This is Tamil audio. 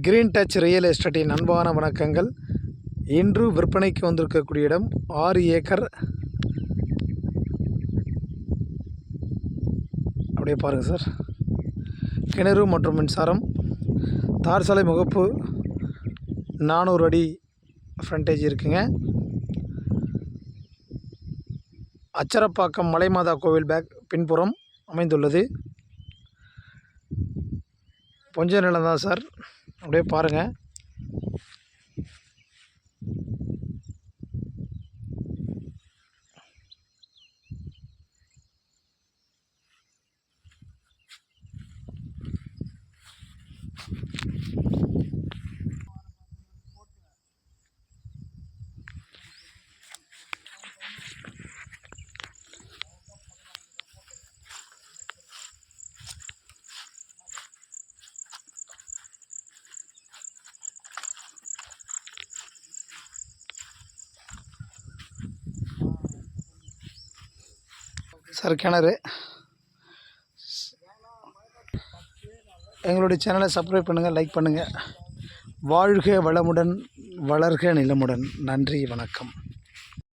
கிரீன் டச் ரியல் எஸ்டேட்டின் அன்பான வணக்கங்கள். இன்று விற்பனைக்கு வந்திருக்கக்கூடிய இடம் 6 ஏக்கர். அப்படியே பாருங்கள் சார். கிணறு மற்றும் மின்சாரம், தார் சாலை முகப்பு, 400 அடி ஃப்ரண்டேஜ் இருக்குங்க. அச்சரப்பாக்கம் மலைமாதா கோவில் பின்புறம் அமைந்துள்ளது. கொஞ்ச நிலம் தான் சார். அப்படியே பாருங்கள். சார் கிணறு. எங்களுடைய சேனலை சப்ஸ்கிரைப் பண்ணுங்கள், லைக் பண்ணுங்கள். வாழ்க வளமுடன், வளர்க நிலமுடன். நன்றி, வணக்கம்.